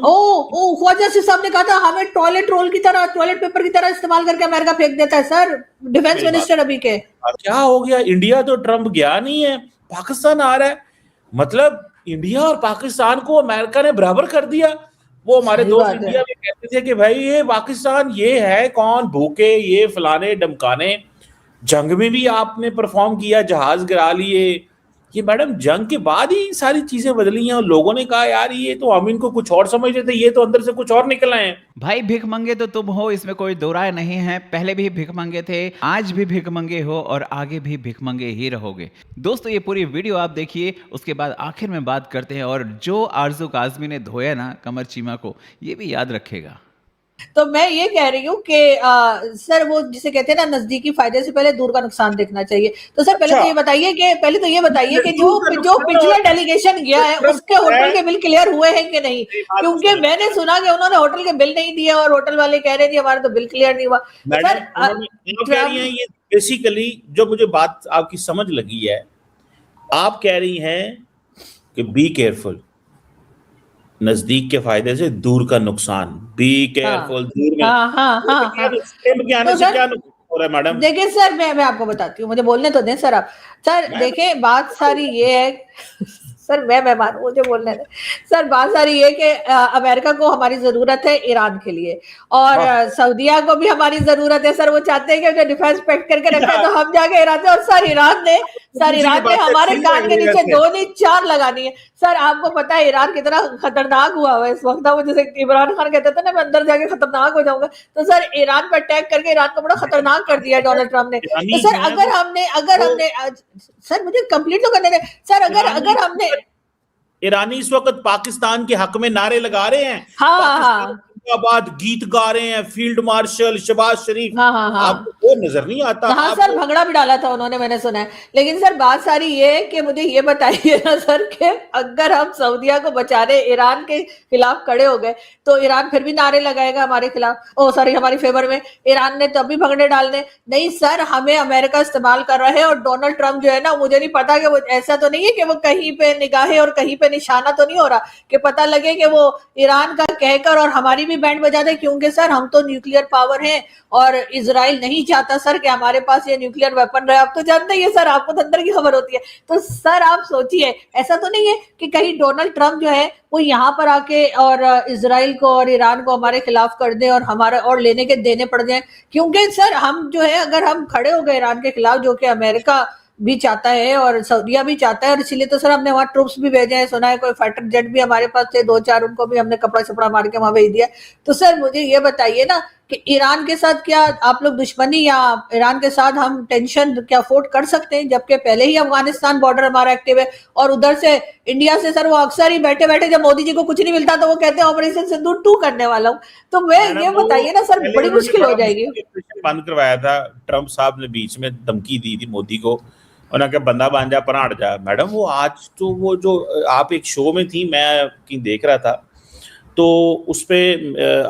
ओ ओ ख्वाजा आसिफ साहब ने कहा था हमें टॉयलेट रोल की तरह, टॉयलेट पेपर की तरह इस्तेमाल करके अमेरिका फेंक देता है सर, डिफेंस मेरी बात, मिनिस्टर अभी के। क्या हो गया? इंडिया तो ट्रम्प गया नहीं है, पाकिस्तान आ रहा है। मतलब इंडिया और पाकिस्तान को अमेरिका ने बराबर कर दिया। वो हमारे सही दोस्त बात है। इंडिया में कहते थे कि भाई ये पाकिस्तान ये है कौन, भूखे, ये फलाने डमकाने, जंग में भी आपने परफॉर्म किया, जहाज गिरा लिए। ये मैडम जंग के बाद ही सारी चीजें बदली हैं और लोगों ने कहा यार ये तो हम इनको कुछ और समझ रहे थे, ये तो अंदर से कुछ और निकल आए हैं। भाई भिखमंगे तो तुम हो, इसमें कोई दो राय नहीं है। पहले भी भिखमंगे थे, आज भी भिखमंगे हो और आगे भी भिखमंगे ही रहोगे। दोस्तों ये पूरी वीडियो आप देखिए, उसके बाद आखिर में बात करते हैं। और जो आरजू काज़मी ने धोया ना कमर चीमा को, ये भी याद रखेगा। तो मैं ये कह रही हूँ कि सर वो जिसे कहते हैं ना, नजदीकी फायदे से पहले दूर का नुकसान देखना चाहिए। तो सर पहले तो ये बताइए कि जो पिछला डेलीगेशन गया है उसके होटल के बिल क्लियर हुए हैं कि नहीं, क्योंकि मैंने सुना कि उन्होंने होटल के बिल नहीं दिए और होटल वाले कह रहे थे हमारा तो बिल क्लियर नहीं हुआ। तो सर कह रही हैं ये बेसिकली जो मुझे बात आपकी समझ लगी है, आप कह रही हैं कि बी केयरफुल, नजदीक के फायदे से दूर का नुकसान, बी केयरफुल, दूर में के आने तो से सर क्या नुकसान हो रहा है मैडम? देखिए सर, मैं आपको बताती हूँ, मुझे बोलने तो दें सर आप। सर देखिए बात सारी ये है सर मैं मेहमान हूं, मुझे बोलने दें। सर बात सारी ये कि अमेरिका को हमारी जरूरत है ईरान के लिए, और सऊदिया को भी हमारी जरूरत है। सर वो चाहते हैं कि उन्हें डिफेंस पैक्ट करके रखे, तो हम जाके ईरान से, और सर ईरान ने हमारे कान के नीचे 2 नहीं 4 लगानी है। सर आपको पता है ईरान कितना खतरनाक हुआ है इस वक्त, वो जैसे इमरान खान कहते थे ना मैं अंदर जाके खतरनाक हो जाऊंगा, तो सर ईरान पर अटैक करके ईरान को बड़ा खतरनाक कर दिया डोनाल्ड ट्रम्प ने। तो सर अगर हमने सर मुझे कंप्लीट तो करने दें सर, अगर हमने ईरानी इस वक्त पाकिस्तान के हक में नारे लगा रहे हैं, हाँ जिंदाबाद गीत गा रहे हैं, फील्ड मार्शल शहबाज शरीफ। हाँ आपको वो नजर नहीं आता? हाँ सर भंगड़ा भी डाला था उन्होंने, मैंने सुना है। लेकिन सर बात सारी ये है कि मुझे ये बताइए ना सर कि अगर हम सऊदिया को बचाने ईरान के खिलाफ खड़े हो गए तो ईरान फिर भी नारे लगाएगा हमारे खिलाफ, ओ सॉरी हमारी फेवर में। ईरान ने तब भी भंगड़े डालने नहीं सर, हमें अमेरिका इस्तेमाल कर रहा है। और डोनाल्ड ट्रम्प जो है ना, मुझे नहीं पता कि वो ऐसा तो नहीं है कि वो कहीं पे निगाहें और कहीं पे निशाना तो नहीं हो रहा कि पता लगे कि वो ईरान का कहकर और हमारी भी बैंड बजा दे, क्योंकि सर हम तो न्यूक्लियर पावर हैं और इजराइल नहीं चाहता सर कि हमारे पास ये न्यूक्लियर वेपन रहे। आप तो जानते ही है सर, आपको तो अंदर की खबर होती है। तो सर आप सोचिए, ऐसा तो नहीं है कि कहीं डोनाल्ड ट्रम्प जो है वो यहाँ पर आके और इजराइल को और ईरान को हमारे खिलाफ कर दे और हमारा और लेने के देने पड़ जाए। क्योंकि सर हम जो है, अगर हम खड़े हो गए ईरान के खिलाफ, जो कि अमेरिका भी चाहता है और सऊदिया भी चाहता है, और इसीलिए तो सर हमने वहां ट्रूप्स भी भेजे हैं। सुना है कोई फाइटर जेट भी हमारे पास थे 2-4, उनको भी हमने कपड़ा छपड़ा मार के वहां भेज दिया। तो सर मुझे ये बताइए ना कि ईरान के साथ क्या आप लोग दुश्मनी, या ईरान के साथ हम टेंशन क्या अफोर्ड कर सकते हैं, जबकि पहले ही अफगानिस्तान बॉर्डर हमारा एक्टिव है। और उधर से इंडिया से सर वो अक्सर ही बैठे बैठे, जब मोदी जी को कुछ नहीं मिलता तो वो कहते हैं ऑपरेशन सिंदूर 2 करने वाला हूँ। तो मैं ये बताइए ना सर, बड़ी मुश्किल हो जाएगी। बंद करवाया था ट्रम्प साहब ने, बीच में धमकी दी थी मोदी को, उन्होंने कहा बंदा बन जा पर हट जा। मैडम वो आज तो वो जो आप एक शो में थी, मैं कहीं देख रहा था, तो उस पे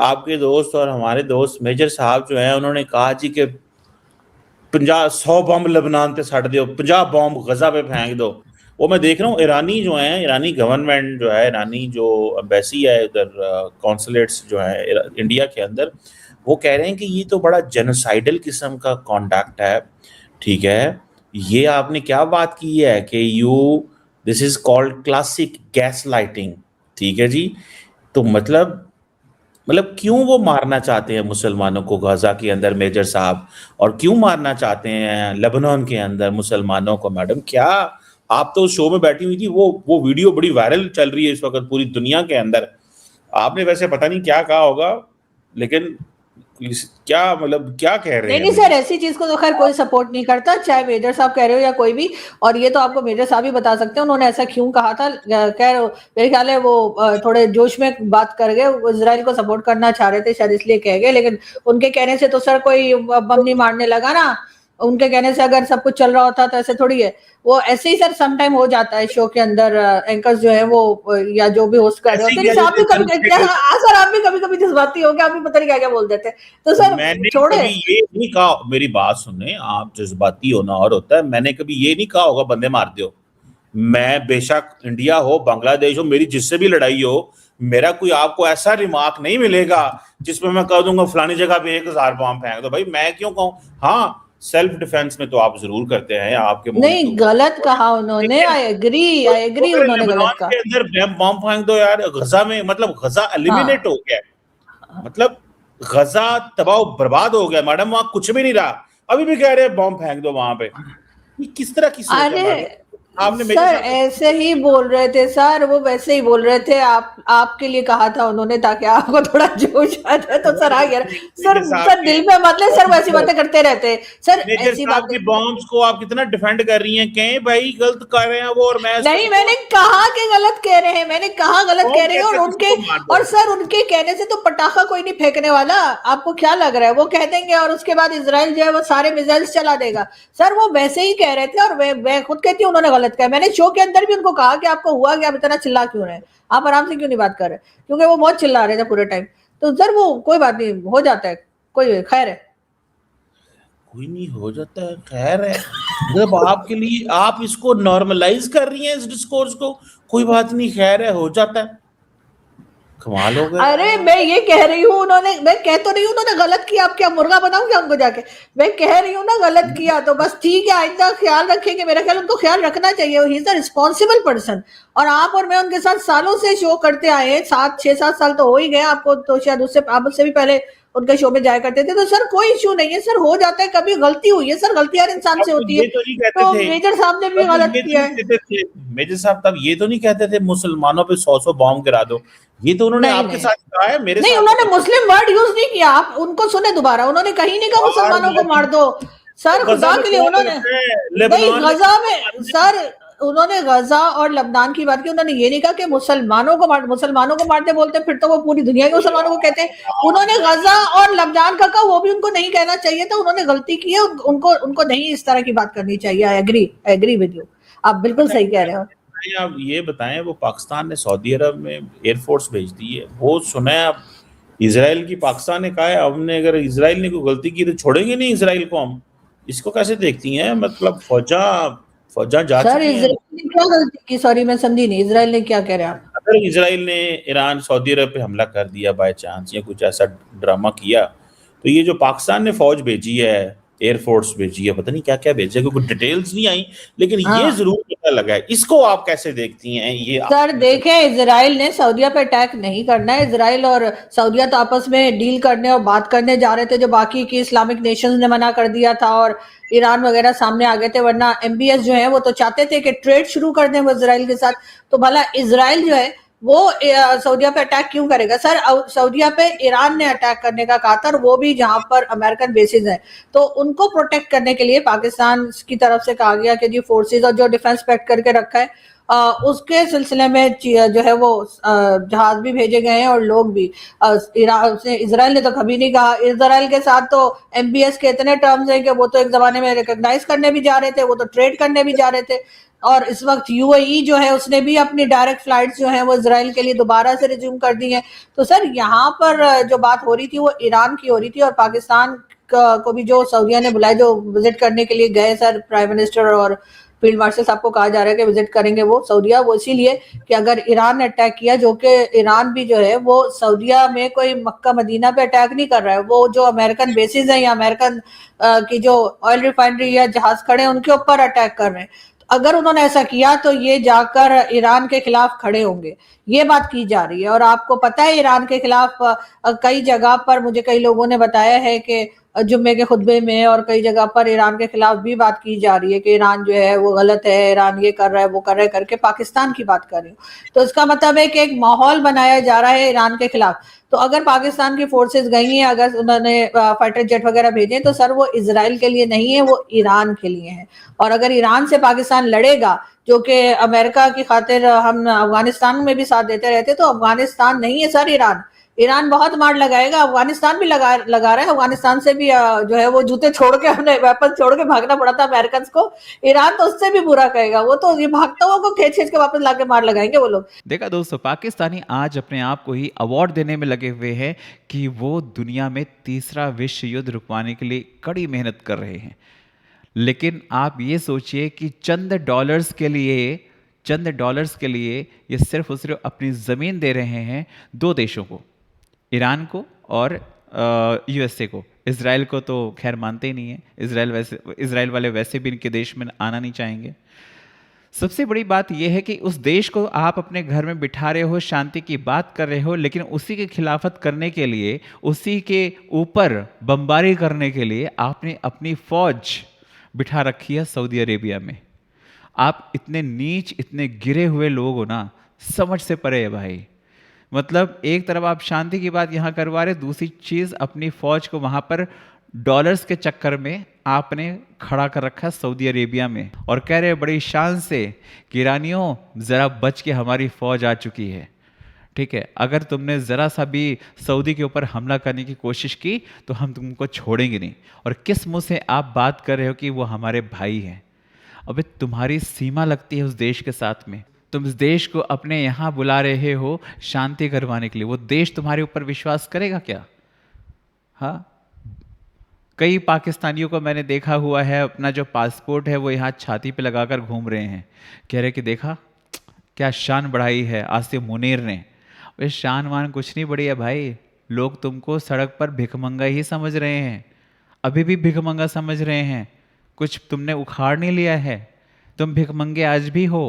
आपके दोस्त और हमारे दोस्त मेजर साहब जो हैं उन्होंने कहा जी कि 50-100 बम लेबनान पे सट दो, 50 बम गजा पे फेंक दो। वो मैं देख रहा हूँ ईरानी जो है, ईरानी गवर्नमेंट जो है, ईरानी जो एम्बेसी है उधर, कॉन्सुलेट्स जो है इंडिया के अंदर, वो कह रहे हैं कि ये तो बड़ा जेनोसाइडल किस्म का कॉन्डक्ट है। ठीक है, ये आपने क्या बात की है कि this is called classic gas lighting. ठीक है जी, तो मतलब क्यों वो मारना चाहते हैं मुसलमानों को गाजा के अंदर मेजर साहब, और क्यों मारना चाहते हैं लेबनान के अंदर मुसलमानों को? मैडम क्या आप तो उस शो में बैठी हुई थी, वो वीडियो बड़ी वायरल चल रही है इस वक्त पूरी दुनिया के अंदर। आपने वैसे पता नहीं क्या कहा होगा, लेकिन क्या क्या कह रहे हैं? नहीं सर, ऐसी चीज को तो खैर कोई सपोर्ट नहीं करता, चाहे मेजर साहब कह रहे हो या कोई भी। और ये तो आपको मेजर साहब ही बता सकते हैं उन्होंने ऐसा क्यों कहा था। खैर मेरे ख्याल है वो थोड़े जोश में बात कर गए, इजराइल को सपोर्ट करना चाह रहे थे शायद, इसलिए कह गए। लेकिन उनके कहने से तो सर कोई बम नहीं मारने लगा ना। उनके कहने से अगर सब कुछ चल रहा होता तो ऐसे थोड़ी है। वो ऐसे ही सर सम टाइम हो जाता है शो के अंदर, एंकर्स जो है वो या जो भी होस्ट कर रहे होते हैं, आप भी कभी सर आप भी कभी कभी जज्बाती हो, आप भी पता नहीं क्या क्या बोल देते हैं। तो सर मैंने छोड़े, कभी ये नहीं कहा, मेरी बात सुनने, आप जज्बाती होना और होता है, मैंने कभी ये नहीं कहा होगा बंदे मार दो। मैं बेशक इंडिया हो बांग्लादेश हो, मेरी जिससे भी लड़ाई हो, मेरा कोई आपको ऐसा रिमार्क नहीं मिलेगा जिसमें मैं कह दूंगा फलानी जगह पे 1000 बॉम्ब फेंक दो। भाई मैं क्यों कहूँ? हाँ, सेल्फ डिफेंस में तो आप जरूर करते हैं, आपके मुल्क नहीं, के ऊपर, गलत कहा उन्होंने, लेकिन आई एग्री तो उन्होंने लेबनान गलत कहा। के अंदर बॉम्ब फेंक दो यार, गजा में, मतलब गजा एलिमिनेट हाँ, हो गया, मतलब गजा तबाह बर्बाद हो गया मैडम, वहां कुछ भी नहीं रहा, अभी भी कह रहे हैं बॉम्ब फेंक दो वहां पे। ये किस तरह की सोच है अरे मैडम? आपने मेरे सर साथ ऐसे ही बोल रहे थे सर, वो वैसे ही बोल रहे थे, आपके लिए कहा था उन्होंने ताकि आपको थोड़ा जोश आ जाए, तो सर आ गया। सर मेजर साहब सर दिल पे मत ले सर, वैसी बातें करते रहते हैं सर, मेजर ऐसी साहब बातें। की बॉम्ब्स को आप कितना डिफेंड कर रही हैं? कहें भाई गलत कर रहे हैं वो, और मैं इसको नहीं, मैंने कहा कि गलत कह रहे हैं, मैंने कहा गलत कह कौन रहे हैं, कहता और है उनके, किसी को मार दो? और सर उनके कहने से तो पटाखा कोई नहीं फेंकने वाला, आपको क्या लग रहा है? वो कह देंगे और उसके बाद इजराइल जो है वो सारे मिसाइल्स चला देगा। सर वो वैसे ही कह रहे थे, और मैं खुद कहती हूँ उन्होंने गलत कहा। मैंने शो के अंदर भी उनको कहा कि आपको हुआ कि आप इतना चिल्ला क्यों रहे हैं, आप आराम से क्यों नहीं बात कर रहे, क्योंकि वो बहुत चिल्ला रहे थे पूरे टाइम। तो सर वो कोई बात नहीं, हो जाता है, कोई खैर है। कोई नहीं, हो जाता है, खैर है। जब आपके लिए आप इसको नॉर्मलाइज कर रही हैं इस डिस्कोर्स को, कोई बात नहीं, खैर है, हो जाता है, कमाल हो गया अरे यार। मैं ये कह रही हूँ, उन्होंने, मैं कह तो रही हूँ उन्होंने गलत किया, आप क्या मुर्गा बनाऊं क्या उनको जाके? मैं कह रही हूँ ना गलत किया, तो बस ठीक है, आइंदा ख्याल रखेंगे। मेरा ख्याल उनको ख्याल रखना चाहिए, he is a responsible person. और आप और मैं उनके साथ सालों से शो करते आए हैं, 6-7 साल तो हो ही गए आपको, तो शायद उससे, आप उससे भी पहले उनके शो में जाया करते थे। तो सर कोई इश्यू नहीं है सर, हो जाता है, कभी गलती हुई है सर, गलती हर इंसान अब से तो होती है। ये तो नहीं कहते तो थे, मेजर साहब ने भी तब गलत ये तो किया नहीं है। कहते थे मेजर साहब, तब ये तो नहीं कहते थे मुसलमानों पे 100 बॉम्ब गिरा दो। ये तो उन्होंने नहीं आपके नहीं साथ कहा है, मेरे नहीं, साथ तो उन्होंने नहीं। मुस्लिम वर्ड यूज नहीं किया, आप उनको सुने दोबारा, उन्होंने कहीं नहीं कहा यार मुसलमानों को मार लेबनान, दो। तो सर गजा खुदा में के लिए कौन उन्होंने, रहता है? नहीं लेबनान में गजा किसको में मारते हैं? सर, उन्होंने गजा और लबनान की बात की, उन्होंने ये नहीं कहा कि मुसलमानों को मार, मुसलमानों को मारते बोलते फिर तो वो पूरी दुनिया के मुसलमानों को कहते हैं। उन्होंने गजा और लबनान का कहा, वो भी उनको नहीं कहना चाहिए था, उन्होंने गलती की है, उनको उनको नहीं इस तरह की बात करनी चाहिए। आई एग्री विद यू, आप बिल्कुल अच्छा, सही कह रहे हो। आप ये बताएं, वो पाकिस्तान ने सऊदी अरब में एयरफोर्स भेज दी है, वो सुना है अब इसराइल की, पाकिस्तान ने कहा है हमने, अगर इसराइल ने कोई गलती की तो छोड़ेंगे नहीं इसराइल को हम। इसको कैसे देखती हैं? मतलब फौजा फौजा जा सर चुकी हैं। इसराइल ने क्या गलती की? सॉरी मैं समझी नहीं, इसराइल ने क्या कह रहे हैं आप? अगर इसराइल ने ईरान सऊदी अरब पे हमला कर दिया बाय चांस, या कुछ ऐसा ड्रामा किया, तो ये जो पाकिस्तान ने फौज भेजी है, एयरफोर्स भेजी है, पता नहीं क्या क्या भेजा, क्योंकि डिटेल्स नहीं आई, लेकिन ये हाँ जरूर पता लगा है। इसको आप कैसे देखती हैं? ये सर मतलब देखें, इसराइल ने सऊदीया पे अटैक नहीं करना है। इसराइल और सऊदीया तो आपस में डील करने और बात करने जा रहे थे, जो बाकी की इस्लामिक नेशंस ने मना कर दिया था और ईरान वगैरह सामने आ गए थे। वरना एमबीएस जो है वो तो चाहते थे कि ट्रेड शुरू कर दें वो इसराइल के साथ। तो भला इसराइल जो है वो सऊदीया पे अटैक क्यों करेगा? सर सऊदीया पे ईरान ने अटैक करने का कहा था, और वो भी जहां पर अमेरिकन बेसिस हैं। तो उनको प्रोटेक्ट करने के लिए पाकिस्तान की तरफ से कहा गया कि जी फोर्सेज और जो डिफेंस पैक्ट करके रखा है उसके सिलसिले में जो है वो जहाज भी भेजे गए हैं और लोग भी। इसराइल ने तो कभी नहीं कहा, इसराइल के साथ तो एमबीएस के इतने टर्म्स हैं कि वो तो एक जमाने में रिकॉग्नाइज करने भी जा रहे थे, वो तो ट्रेड करने भी जा रहे थे। और इस वक्त यूएई जो है उसने भी अपनी डायरेक्ट फ्लाइट्स जो है वो इसराइल के लिए दोबारा से रिज्यूम कर दी है। तो सर यहाँ पर जो बात हो रही थी वो ईरान की हो रही थी, और पाकिस्तान को भी जो सऊदीया ने बुलाया, जो विजिट करने के लिए गए सर प्राइम मिनिस्टर और फील्ड मार्शल साहब को कहा जा रहा है कि विजिट करेंगे वो सऊदीया, वो इसीलिए कि अगर ईरान ने अटैक किया, जो कि ईरान भी जो है वो सऊदीया में कोई मक्का मदीना पे अटैक नहीं कर रहा है, वो जो अमेरिकन बेसिस है या अमेरिकन की जो ऑयल रिफाइनरी या जहाज खड़े हैं उनके ऊपर अटैक कर रहे हैं। तो अगर उन्होंने ऐसा किया तो ये जाकर ईरान के खिलाफ खड़े होंगे, ये बात की जा रही है। और आपको पता है ईरान के खिलाफ कई जगह पर मुझे कई लोगों ने बताया है कि जुम्मे के खुतबे में और कई जगह पर ईरान के खिलाफ भी बात की जा रही है कि ईरान जो है वो गलत है, ईरान ये कर रहा है वो कर रहा है करके पाकिस्तान की बात कर रही हूँ। तो इसका मतलब है कि एक माहौल बनाया जा रहा है ईरान के खिलाफ। तो अगर पाकिस्तान की फोर्सेस गई हैं, अगर उन्होंने फाइटर जेट वगैरह भेजे, तो सर वो इसराइल के लिए नहीं है, वो ईरान के लिए है। और अगर ईरान से पाकिस्तान लड़ेगा, जो कि अमेरिका की खातिर हम अफगानिस्तान में भी साथ देते रहते, तो अफगानिस्तान नहीं है सर ईरान। ईरान बहुत मार लगाएगा, अफगानिस्तान भी लगा रहा है, अफगानिस्तान से भी जो है वो जूते छोड़ के, हमने वेपन छोड़ के भागना पड़ा था अमेरिकन को। ईरान तो उससे भी बुरा कहेगा, वो तो ये भागता हुआ को खींच खींच के वापस लाके मार लगाएंगे वो लोग। देखा दोस्तों, पाकिस्तानी आज अपने आप को ही अवार्ड देने में लगे हुए हैं कि वो दुनिया में तीसरा विश्व युद्ध रुकवाने के लिए कड़ी मेहनत कर रहे हैं। लेकिन आप ये सोचिए कि चंद डॉलर्स के लिए चंद डॉलर्स के लिए ये सिर्फ और सिर्फ अपनी ज़मीन दे रहे हैं दो देशों को, ईरान को और यूएसए को। इज़राइल को तो खैर मानते ही नहीं है, इज़राइल वाले वैसे भी इनके देश में आना नहीं चाहेंगे। सबसे बड़ी बात यह है कि उस देश को आप अपने घर में बिठा रहे हो, शांति की बात कर रहे हो, लेकिन उसी की खिलाफत करने के लिए, उसी के ऊपर बमबारी करने के लिए आपने अपनी फौज बिठा रखी है सऊदी अरेबिया में। आप इतने नीच, इतने गिरे हुए लोग हो ना, समझ से परे है भाई। मतलब एक तरफ आप शांति की बात यहाँ करवा रहे, दूसरी चीज़ अपनी फौज को वहाँ पर डॉलर्स के चक्कर में आपने खड़ा कर रखा है सऊदी अरेबिया में, और कह रहे बड़ी शान से कि ईरानियों ज़रा बच के, हमारी फौज आ चुकी है। ठीक है, अगर तुमने ज़रा सा भी सऊदी के ऊपर हमला करने की कोशिश की तो हम तुमको छोड़ेंगे नहीं। और किस मुंह से आप बात कर रहे हो कि वो हमारे भाई हैं? अबे तुम्हारी सीमा लगती है उस देश के साथ में, तुम इस देश को अपने यहाँ बुला रहे हो शांति करवाने के लिए, वो देश तुम्हारे ऊपर विश्वास करेगा क्या? हाँ, कई पाकिस्तानियों को मैंने देखा हुआ है, अपना जो पासपोर्ट है वो यहाँ छाती पे लगाकर घूम रहे हैं, कह रहे कि देखा क्या शान बढ़ाई है आसिफ मुनीर ने। वे शान वान कुछ नहीं बढ़ी है भाई, लोग तुमको सड़क पर भिखमंगा ही समझ रहे हैं, अभी भी भिखमंगा समझ रहे हैं, कुछ तुमने उखाड़ नहीं लिया है। तुम भिखमंगे आज भी हो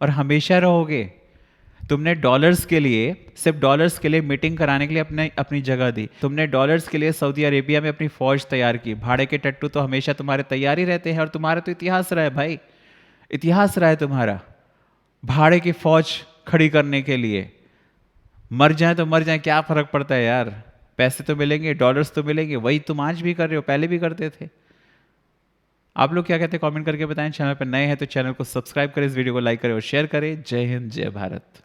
और हमेशा रहोगे। तुमने डॉलर्स के लिए, सिर्फ डॉलर्स के लिए मीटिंग कराने के लिए अपनी जगह दी। तुमने डॉलर्स के लिए सऊदी अरेबिया में अपनी फौज तैयार की। भाड़े के टट्टू तो हमेशा तुम्हारे तैयार ही रहते हैं, और तुम्हारा तो इतिहास रहा है भाई, इतिहास रहा है तुम्हारा भाड़े की फौज खड़ी करने के लिए। मर जाए तो मर जाए, क्या फर्क पड़ता है यार, पैसे तो मिलेंगे, डॉलर्स तो मिलेंगे। वही तुम आज भी कर रहे हो, पहले भी करते थे। आप लोग क्या कहते हैं कमेंट करके बताएं। चैनल पर नए हैं तो चैनल को सब्सक्राइब करें, इस वीडियो को लाइक करें और शेयर करें। जय हिंद, जय भारत।